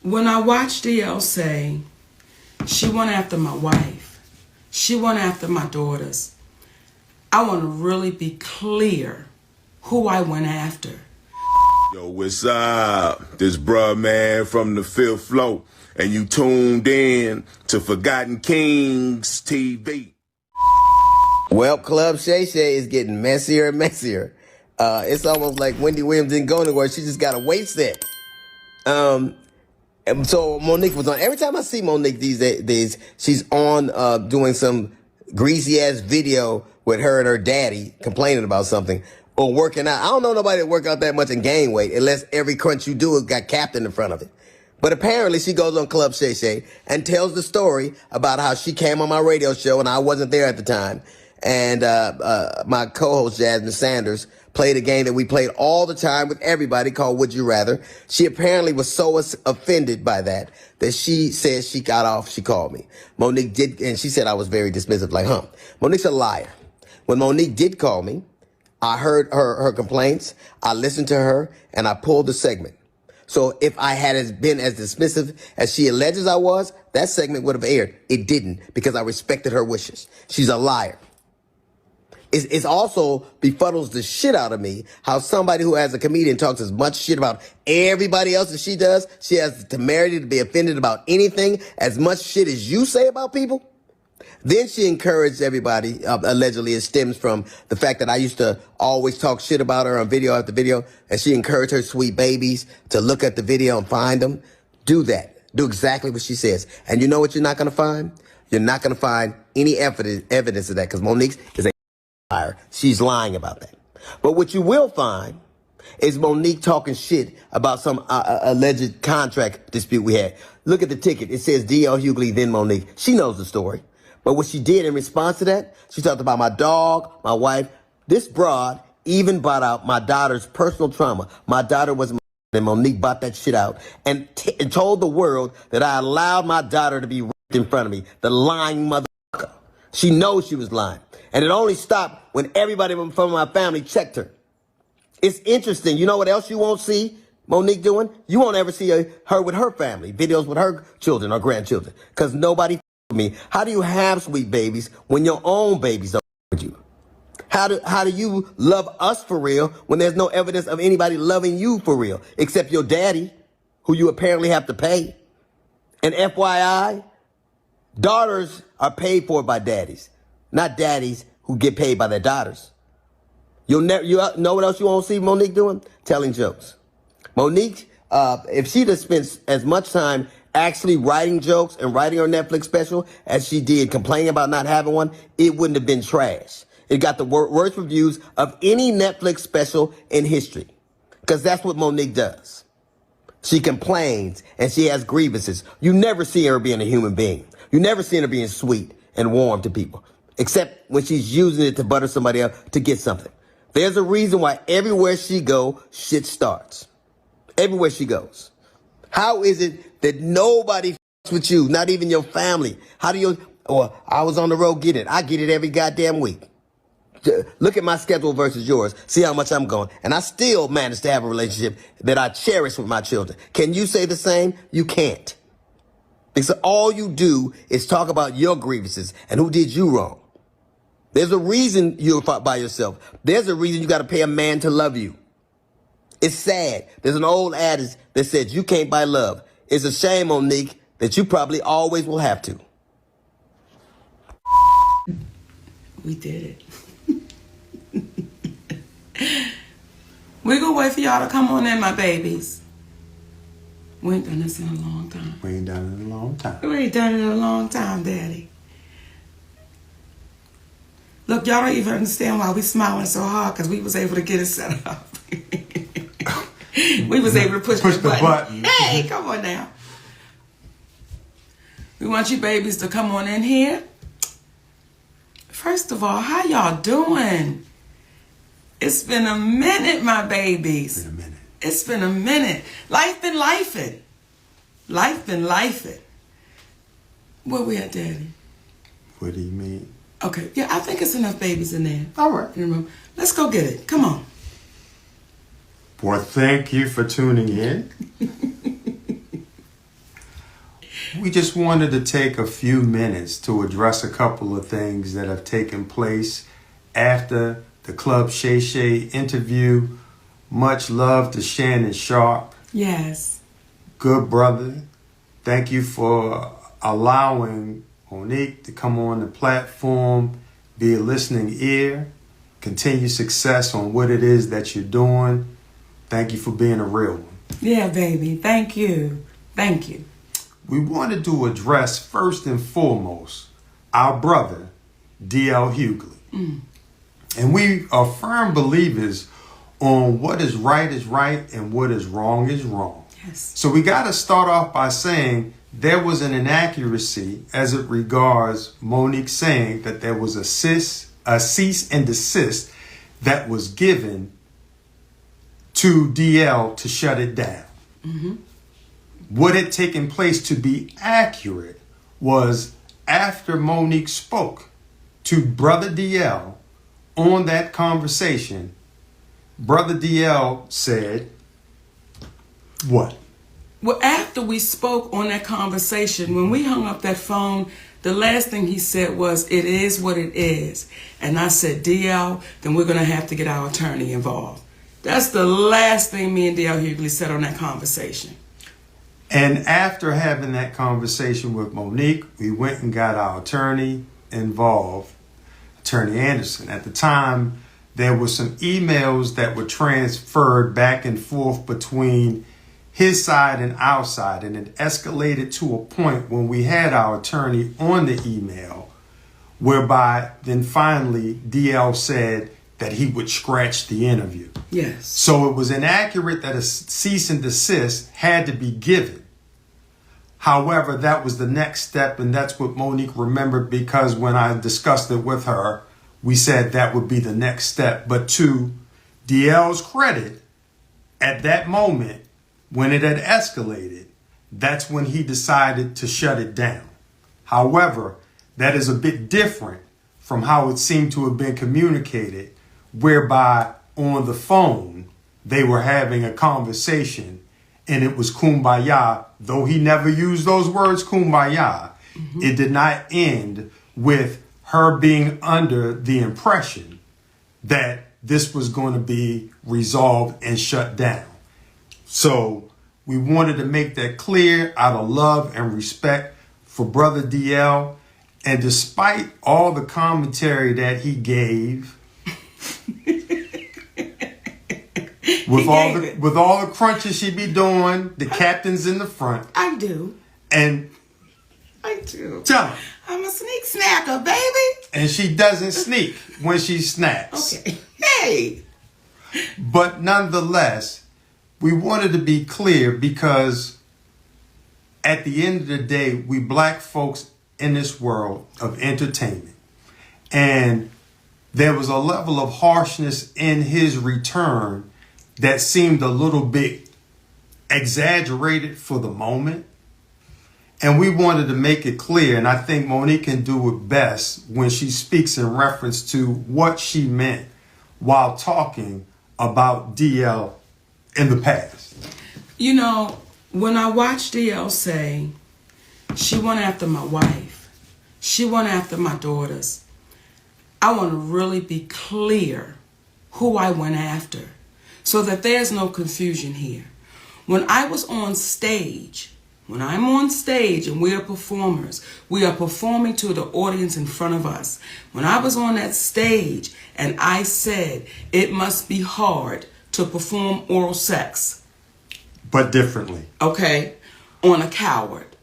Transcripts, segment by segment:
When I watched DL say she went after my wife, she went after my daughters, I want to really be clear who I went after. Yo, what's up? This bruh man from the fifth floor, and you tuned in to Forgotten Kings TV. Well, Club Shay Shay is getting messier and messier. It's almost like Wendy Williams didn't go anywhere. She just got a weight set. And so Monique was on. Every time I see Monique these days, she's on doing some greasy ass video with her and her daddy complaining about something or working out. I don't know nobody that work out that much and gain weight unless every crunch you do got Captain in front of it. But apparently she goes on Club Shay Shay and tells the story about how she came on my radio show and I wasn't there at the time. And my co-host Jasmine Sanders played a game that we played all the time with everybody called Would You Rather. She apparently was so offended by that she said she got off. She called me. Monique did, and she said I was very dismissive, like, Monique's a liar. When Monique did call me, I heard her complaints, I listened to her, and I pulled the segment. So if I had been as dismissive as she alleges I was, that segment would have aired. It didn't, because I respected her wishes. She's a liar. It's also befuddles the shit out of me how somebody who as a comedian talks as much shit about everybody else as she does. She has the temerity to be offended about anything as much shit as you say about people. Then she encouraged everybody, allegedly it stems from the fact that I used to always talk shit about her on video after video. And she encouraged her sweet babies to look at the video and find them. Do that. Do exactly what she says. And you know what you're not going to find? You're not going to find any evidence of that because Monique is a liar. She's lying about that. But what you will find is Monique talking shit about some alleged contract dispute we had. Look at the ticket. It says D.L. Hugley, then Monique. She knows the story. But what she did in response to that, she talked about my dog, my wife. This broad even bought out my daughter's personal trauma. My daughter was and Monique bought that shit out and told the world that I allowed my daughter to be raped in front of me. The lying motherfucker. She knows she was lying. And it only stopped when everybody from my family checked her. It's interesting. You know what else you won't see Monique doing? You won't ever see her with her family, videos with her children or grandchildren, because nobody with me. How do you have sweet babies when your own babies don't with you? How do you love us for real when there's no evidence of anybody loving you for real, except your daddy, who you apparently have to pay? And FYI, daughters are paid for by daddies, not daddies who get paid by their daughters. You know what else you won't see Monique doing? Telling jokes. Monique, if she'd have spent as much time actually writing jokes and writing her Netflix special as she did complaining about not having one, it wouldn't have been trash. It got the worst reviews of any Netflix special in history. Because that's what Monique does. She complains and she has grievances. You never see her being a human being. You never see her being sweet and warm to people. Except when she's using it to butter somebody up to get something. There's a reason why everywhere she goes, shit starts. Everywhere she goes. How is it that nobody f***s with you, not even your family? How do you, I was on the road getting it. I get it every goddamn week. Look at my schedule versus yours. See how much I'm going. And I still manage to have a relationship that I cherish with my children. Can you say the same? You can't. Because all you do is talk about your grievances and who did you wrong. There's a reason you're by yourself. There's a reason you got to pay a man to love you. It's sad. There's an old adage that says you can't buy love. It's a shame, Monique, that you probably always will have to. We did it. We're going to wait for y'all to come on in, my babies. We ain't done this in a long time. We ain't done it in a long time. We ain't done it in a long time, Daddy. Look, y'all don't even understand why we smiling so hard, because we was able to get it set up. We was able to push the button. Hey, come on now. We want you babies to come on in here. First of all, how y'all doing? It's been a minute, my babies. It's been a minute. It's been a minute. Life been lifing. Life been lifing. Where we at, Daddy? What do you mean? Okay, yeah, I think it's enough babies in there. All right. Let's go get it. Come on. Well, thank you for tuning in. We just wanted to take a few minutes to address a couple of things that have taken place after the Club Shay Shay interview. Much love to Shannon Sharpe. Yes. Good brother. Thank you for allowing Monique to come on the platform, be a listening ear, continue success on what it is that you're doing. Thank you for being a real one. Yeah, baby. Thank you. Thank you. We wanted to address first and foremost our brother, D.L. Hugley. And we are firm believers on what is right and what is wrong. Yes. So we got to start off by saying there was an inaccuracy as it regards Monique saying that there was a cease and desist that was given to DL to shut it down. What had taken place, to be accurate, was after Monique spoke to Brother DL on that conversation, Brother DL said, what? Well, after we spoke on that conversation, when we hung up that phone, the last thing he said was, it is what it is. And I said, DL, then we're going to have to get our attorney involved. That's the last thing me and DL Hugley said on that conversation. And after having that conversation with Monique, we went and got our attorney involved, Attorney Anderson. At the time, there were some emails that were transferred back and forth between his side and our side, and it escalated to a point when we had our attorney on the email, whereby then finally DL said that he would scratch the interview. Yes. So it was inaccurate that a cease and desist had to be given. However, that was the next step, and that's what Monique remembered, because when I discussed it with her, we said that would be the next step. But to DL's credit, at that moment, when it had escalated, that's when he decided to shut it down. However, that is a bit different from how it seemed to have been communicated, whereby on the phone, they were having a conversation and it was kumbaya. Though he never used those words, kumbaya, it did not end with her being under the impression that this was going to be resolved and shut down. So we wanted to make that clear out of love and respect for Brother DL. And despite all the commentary that he gave, with all the crunches she be doing, the captain's in the front. I do. And I do. tell him. I'm a sneak snacker, baby. And she doesn't sneak when she snacks. Okay. Hey. But nonetheless, we wanted to be clear, because at the end of the day, we black folks in this world of entertainment. And there was a level of harshness in his return that seemed a little bit exaggerated for the moment. And we wanted to make it clear, and I think Monique can do it best when she speaks in reference to what she meant while talking about DL in the past. You know, when I watched DL say, she went after my wife, she went after my daughters, I want to really be clear who I went after so that there's no confusion here. When I was on stage, when I'm on stage and we are performers, we are performing to the audience in front of us. When I was on that stage and I said it must be hard to perform oral sex, but differently, okay, on a coward,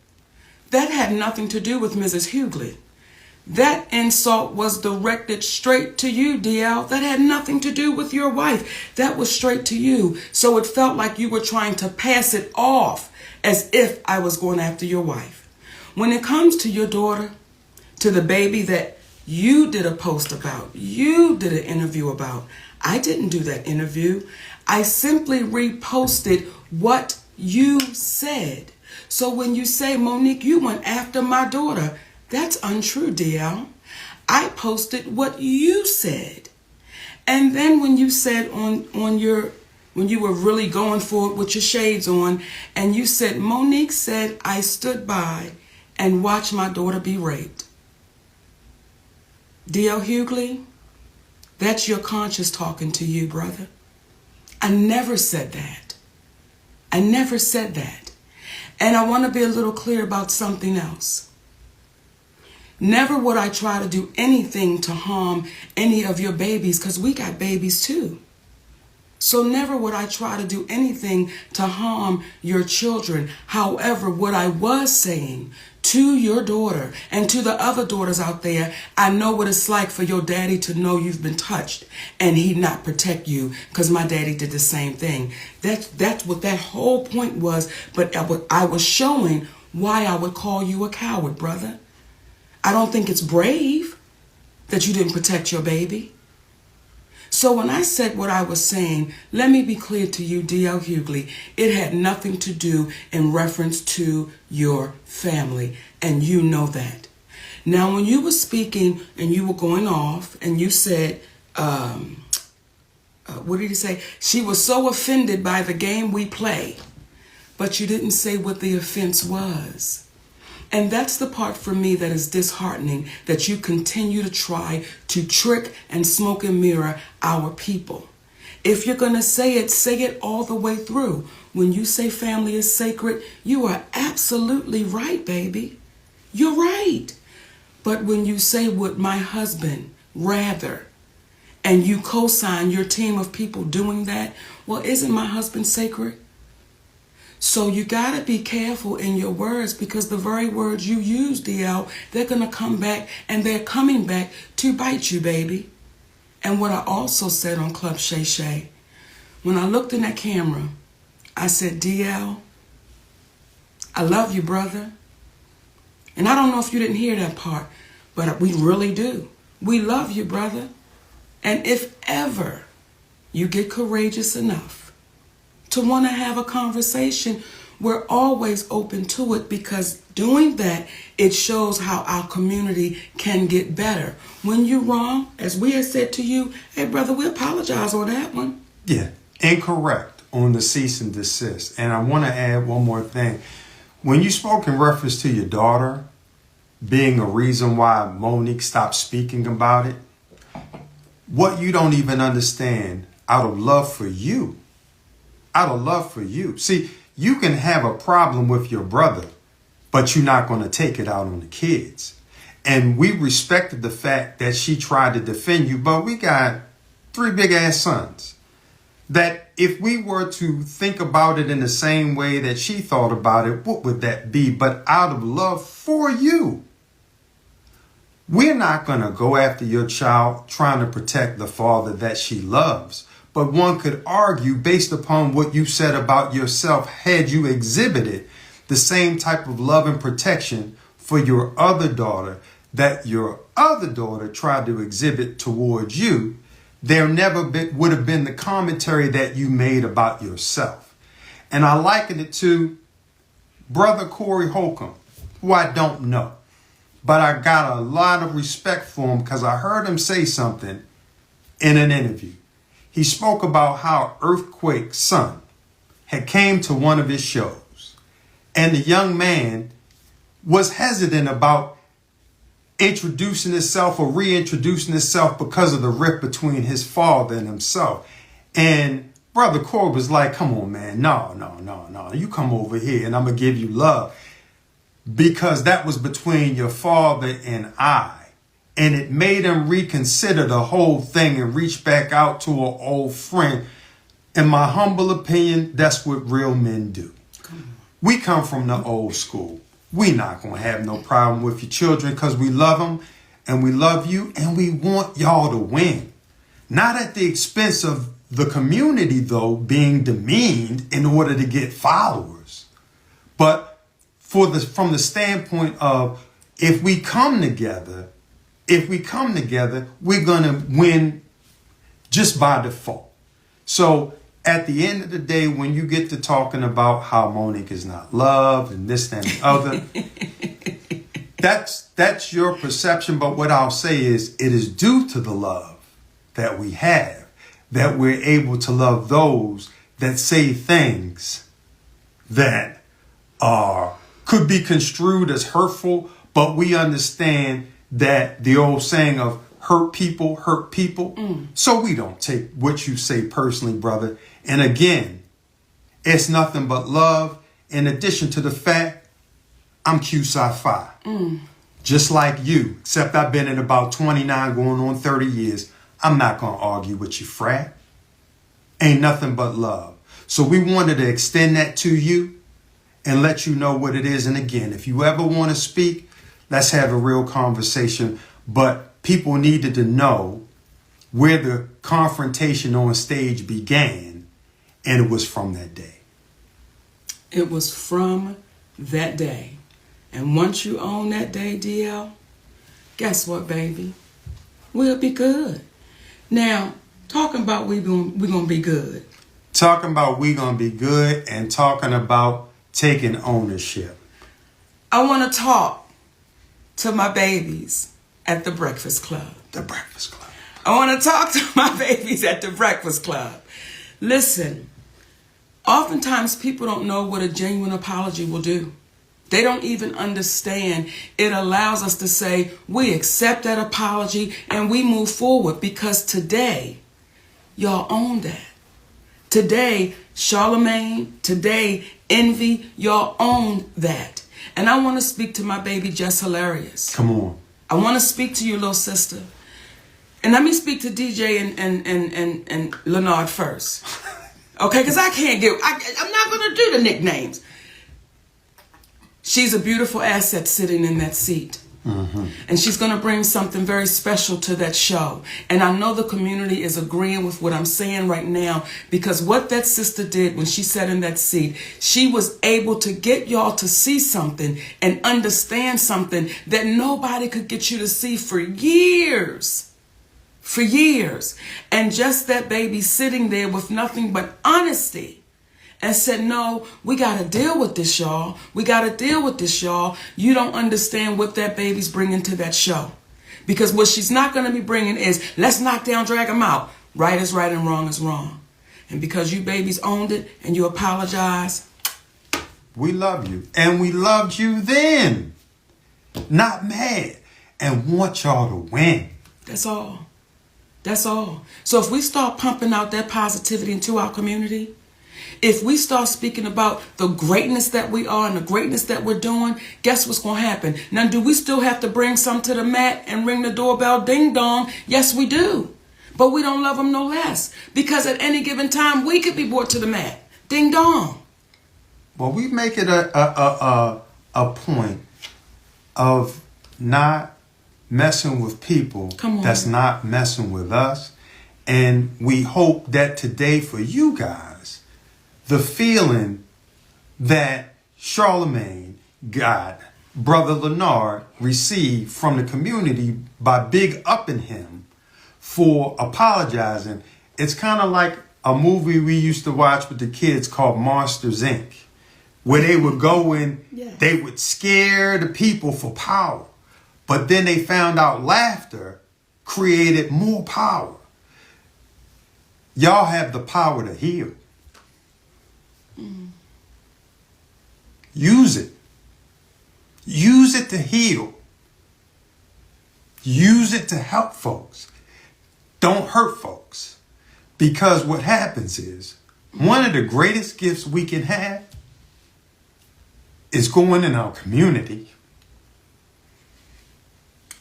that had nothing to do with Mrs. Hugley. That insult was directed straight to you, DL. That had nothing to do with your wife. That was straight to you. So it felt like you were trying to pass it off as if I was going after your wife. When it comes to your daughter, to the baby that you did a post about, you did an interview about, I didn't do that interview. I simply reposted what you said. So when you say, Monique, you went after my daughter, that's untrue, DL. I posted what you said. And then when you said when you were really going for it with your shades on, and you said, Monique said, I stood by and watch my daughter be raped. D.L. Hugley, that's your conscience talking to you, brother. I never said that. I never said that. And I want to be a little clear about something else. Never would I try to do anything to harm any of your babies, because we got babies too. So never would I try to do anything to harm your children. However, what I was saying to your daughter and to the other daughters out there, I know what it's like for your daddy to know you've been touched and he not protect you, because my daddy did the same thing. That's what that whole point was. But I was showing why I would call you a coward, brother. I don't think it's brave that you didn't protect your baby. So when I said what I was saying, let me be clear to you, D.L. Hugley, it had nothing to do in reference to your family, and you know that. Now, when you were speaking and you were going off and you said, what did you say? She was so offended by the game we play, but you didn't say what the offense was. And that's the part for me that is disheartening, that you continue to try to trick and smoke and mirror our people. If you're going to say it all the way through. When you say family is sacred, you are absolutely right, baby. You're right. But when you say would my husband rather, and you co-sign your team of people doing that, well, isn't my husband sacred? So you got to be careful in your words, because the very words you use, DL, they're going to come back, and they're coming back to bite you, baby. And what I also said on Club Shay Shay, when I looked in that camera, I said, DL, I love you, brother. And I don't know if you didn't hear that part, but we really do. We love you, brother. And if ever you get courageous enough to want to have a conversation, we're always open to it, because doing that, it shows how our community can get better. When you're wrong, as we have said to you, hey, brother, we apologize on that one. Yeah, incorrect on the cease and desist. And I want to add one more thing. When you spoke in reference to your daughter being a reason why Monique stopped speaking about it, what you don't even understand, out of love for you, See, you can have a problem with your brother, but you're not going to take it out on the kids. And we respected the fact that she tried to defend you, but we got 3 big ass sons that if we were to think about it in the same way that she thought about it, what would that be? But out of love for you, we're not going to go after your child trying to protect the father that she loves. But one could argue, based upon what you said about yourself, had you exhibited the same type of love and protection for your other daughter that your other daughter tried to exhibit towards you, there never would have been the commentary that you made about yourself. And I liken it to Brother Corey Holcomb, who I don't know, but I got a lot of respect for him because I heard him say something in an interview. He spoke about how Earthquake's son had came to one of his shows, and the young man was hesitant about introducing himself or reintroducing himself because of the rift between his father and himself. And Brother Corey was like, come on, man, no, you come over here and I'm going to give you love, because that was between your father and I. And it made him reconsider the whole thing and reach back out to an old friend. In my humble opinion, that's what real men do. We come from the old school. We not going to have no problem with your children because we love them and we love you and we want y'all to win. Not at the expense of the community, though, being demeaned in order to get followers. But from the standpoint of if we come together, we're going to win just by default. So at the end of the day, when you get to talking about how Monique is not loved and this, that, and the other, that's your perception. But what I'll say is it is due to the love that we have that we're able to love those that say things that are could be construed as hurtful, but we understand that the old saying of hurt people hurt people. So we don't take what you say personally, brother. And again, it's nothing but love. In addition to the fact, I'm Q-Sci-Fi. Just like you, except I've been in about 29 going on 30 years. I'm not going to argue with you, frat. Ain't nothing but love. So we wanted to extend that to you and let you know what it is. And again, if you ever want to speak, let's have a real conversation. But people needed to know where the confrontation on stage began, and it was from that day. It was from that day. And once you own that day, DL, guess what, baby? We'll be good. Now, talking about we gonna be good. Talking about we gonna be good and talking about taking ownership. I want to talk to my babies at the Breakfast Club. The Breakfast Club. I want to talk to my babies at the Breakfast Club. Listen, oftentimes people don't know what a genuine apology will do. They don't even understand. It allows us to say, we accept that apology and we move forward, because today, y'all own that. Today, Charlemagne, today, Envy, y'all own that. And I want to speak to my baby, Just Hilarious. Come on. I want to speak to your little sister. And let me speak to DJ and Leonard first. Okay, because I'm not going to do the nicknames. She's a beautiful asset sitting in that seat. And she's going to bring something very special to that show. And I know the community is agreeing with what I'm saying right now, because what that sister did when she sat in that seat, she was able to get y'all to see something and understand something that nobody could get you to see for years. For years. And just that baby sitting there with nothing but honesty. And said, no, we got to deal with this, y'all. We got to deal with this, y'all. You don't understand what that baby's bringing to that show. Because what she's not going to be bringing is, let's knock down, drag them out. Right is right and wrong is wrong. And because you babies owned it and you apologize. We love you. And we loved you then. Not mad. And want y'all to win. That's all. That's all. So if we start pumping out that positivity into our community, if we start speaking about the greatness that we are and the greatness that we're doing, guess what's going to happen? Now, do we still have to bring some to the mat and ring the doorbell ding dong? Yes, we do. But we don't love them no less. Because at any given time, we could be brought to the mat. Ding dong. Well, we make it a point of not messing with people that's not messing with us. And we hope that today for you guys, the feeling that Charlemagne got, Brother Leonard received from the community by big upping him for apologizing. It's kind of like a movie we used to watch with the kids called Monsters, Inc., where they would go in, they would scare the people for power. But then they found out laughter created more power. Y'all have the power to heal. Use it. Use it to heal. Use it to help folks. Don't hurt folks. Because what happens is, one of the greatest gifts we can have is going in our community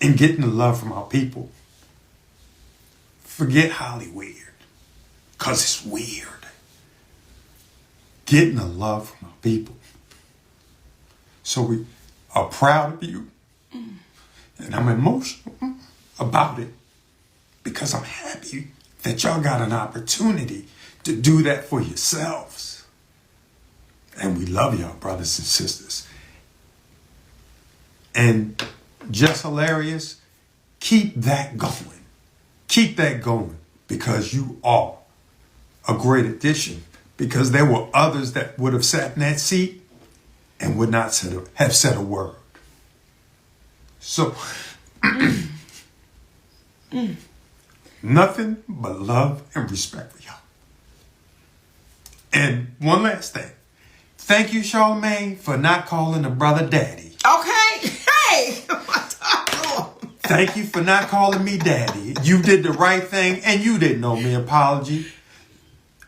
and getting the love from our people. Forget Hollywood, because it's weird. Getting the love from our people. So we are proud of you. And I'm emotional about it, because I'm happy that y'all got an opportunity to do that for yourselves. And we love y'all, brothers and sisters. And Just Hilarious, keep that going. Keep that going, because you are a great addition. Because there were others that would have sat in that seat and would not have said a word. So, nothing but love and respect for y'all. And one last thing. Thank you, Charlamagne, for not calling a brother daddy. Okay. Hey. Thank you for not calling me daddy. You did the right thing, and you didn't owe me an apology.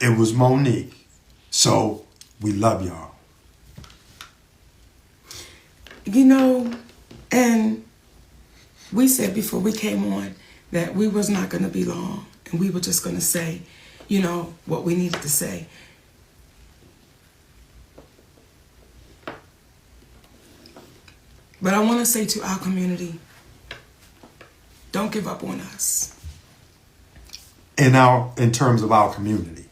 It was Monique. So, we love y'all. You know, and we said before we came on that we was not going to be long. And we were just going to say, you know, what we needed to say. But I want to say to our community, don't give up on us. In terms of our community.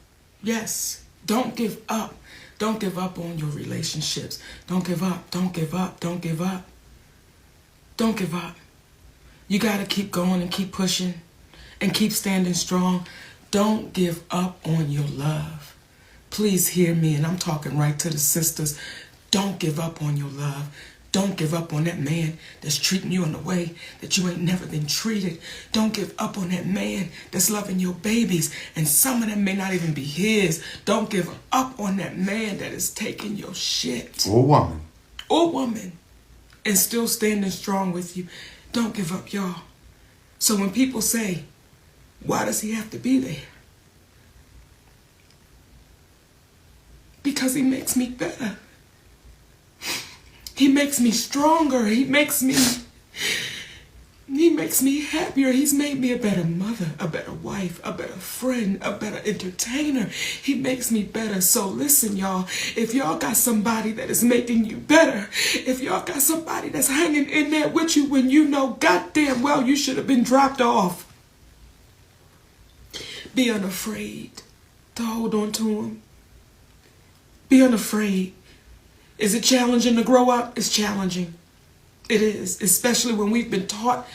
Yes, don't give up. Don't give up on your relationships. Don't give up. Don't give up. Don't give up. Don't give up. You got to keep going and keep pushing and keep standing strong. Don't give up on your love. Please hear me, and I'm talking right to the sisters. Don't give up on your love. Don't give up on that man that's treating you in a way that you ain't never been treated. Don't give up on that man that's loving your babies, and some of them may not even be his. Don't give up on that man that is taking your shit. Or woman. Or woman. And still standing strong with you. Don't give up, y'all. So when people say, why does he have to be there? Because he makes me better. He makes me stronger. He makes me happier. He's made me a better mother, a better wife, a better friend, a better entertainer. He makes me better. So listen, y'all, if y'all got somebody that is making you better, if y'all got somebody that's hanging in there with you when you know goddamn well you should have been dropped off, be unafraid to hold on to him. Be unafraid. Is it challenging to grow up? It's challenging. It is, especially when we've been taught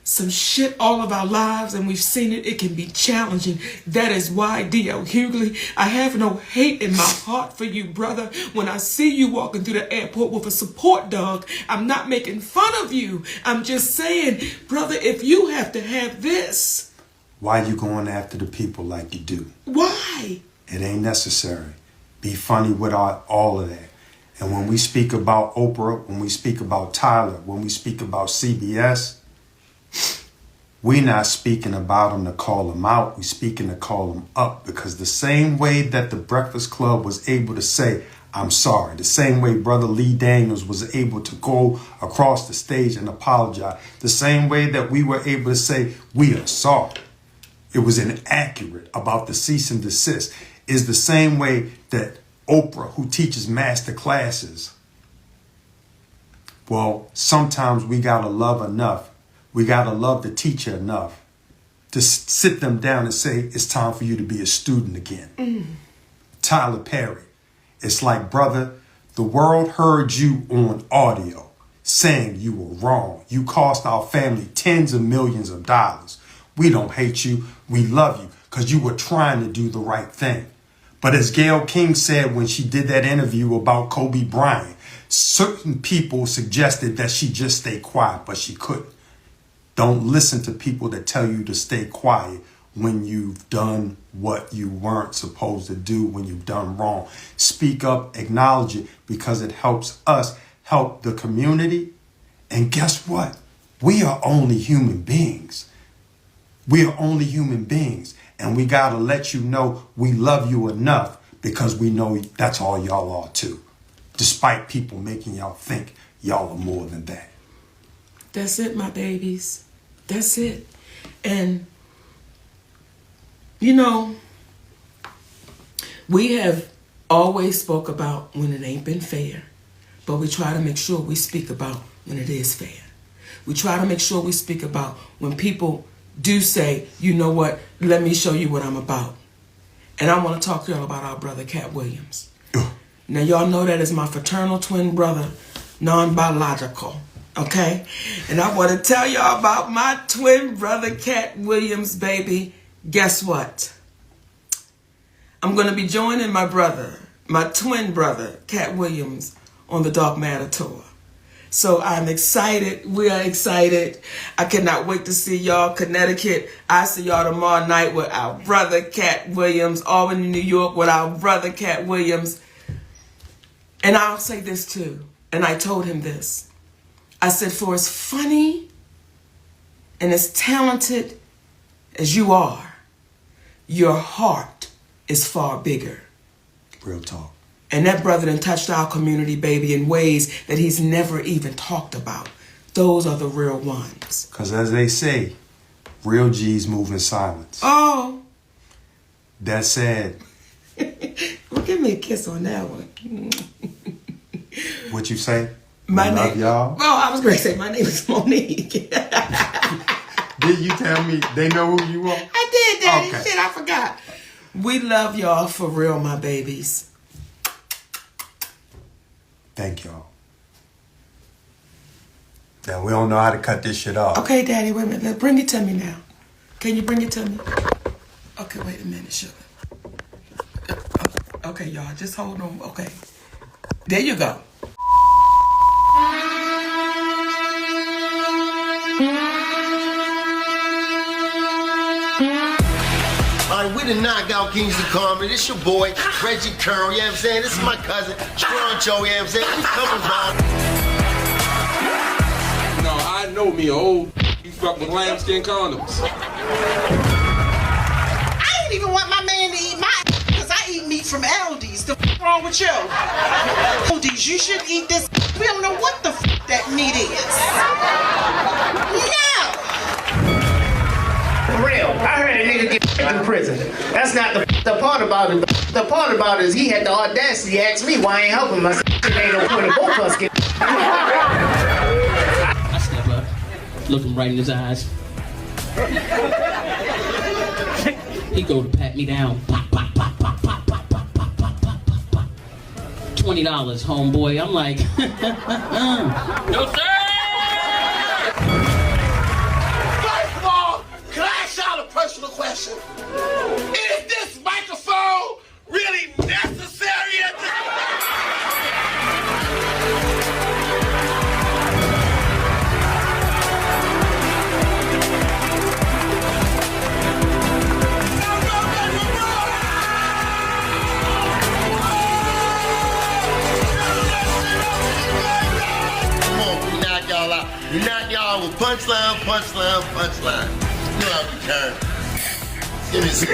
some shit all of our lives and we've seen it. It can be challenging. That is why, D.L. Hugley, I have no hate in my heart for you, brother. When I see you walking through the airport with a support dog, I'm not making fun of you. I'm just saying, brother, if you have to have this. Why you going after the people like you do? Why? It ain't necessary. Be funny with all of that. And when we speak about Oprah, when we speak about Tyler, when we speak about CBS, we're not speaking about them to call them out. We're speaking to call them up, because the same way that the Breakfast Club was able to say, I'm sorry, the same way Brother Lee Daniels was able to go across the stage and apologize, the same way that we were able to say, we are sorry, it was inaccurate about the cease and desist, is the same way that Oprah, who teaches master classes, well, sometimes we got to love enough. We got to love the teacher enough to sit them down and say, it's time for you to be a student again. Tyler Perry, it's like, brother, the world heard you on audio saying you were wrong. You cost our family tens of millions of dollars. We don't hate you. We love you because you were trying to do the right thing. But as Gayle King said when she did that interview about Kobe Bryant, certain people suggested that she just stay quiet, but she couldn't. Don't listen to people that tell you to stay quiet when you've done what you weren't supposed to do, when you've done wrong. Speak up, acknowledge it, because it helps us help the community. And guess what? We are only human beings. We are only human beings. And we got to let you know we love you enough, because we know that's all y'all are too. Despite people making y'all think y'all are more than that. That's it, my babies. That's it. And, you know, we have always spoke about when it ain't been fair, but we try to make sure we speak about when it is fair. We try to make sure we speak about when people do say, you know what, let me show you what I'm about. And I want to talk to y'all about our brother, Cat Williams. Now, y'all know that is my fraternal twin brother, non-biological, okay? And I want to tell y'all about my twin brother, Cat Williams, baby. Guess what? I'm going to be joining my brother, my twin brother, Cat Williams, on the Dark Matter Tour. So I'm excited. We are excited. I cannot wait to see y'all. Connecticut. I see y'all tomorrow night with our brother, Cat Williams. Albany, New York, with our brother, Cat Williams. And I'll say this too, and I told him this. I said, for as funny and as talented as you are, your heart is far bigger. Real talk. And that brother done touched our community, baby, in ways that he's never even talked about. Those are the real ones. Because as they say, real G's move in silence. Oh. That said. Well, give me a kiss on that one. What you say? My I love name, y'all. Oh, I was going to say my name is Monique. Did you tell me they know who you are? I did, Daddy. Okay. Shit, I forgot. We love y'all for real, my babies. Thank y'all. Now, we don't know how to cut this shit off. Okay, Daddy, wait a minute. Bring it to me now. Can you bring it to me? Okay, wait a minute, sugar. Okay, y'all, just hold on. Okay. There you go. All right, we the Knockout Kings of Comedy. This your boy, Reggie Curl, you know what I'm saying? This is my cousin, Stroncho, you know what I'm saying? We coming by. No, I know me, old. You fuck with lambskin condoms. I don't even want my man to eat my because I eat meat from Aldi's. The f wrong with you? Aldi's, you should eat this. We don't know what the f that meat is. No! For real, I heard a nigga get in prison. That's not the part about it. The part about it is he had the audacity to ask me why I ain't helping him. I said, it ain't no point of both of us getting. I step up, look him right in his eyes. He go to pat me down. Pop, pop, pop, pop, pop, pop, pop, pop, pop, pop, pop, pop. $20, homeboy. I'm like, no sir. First of all, can I ask y'all a personal question? Is this microphone really necessary at this We knock y'all with punchline, punchline, punchline. You know how we turn. Give me some.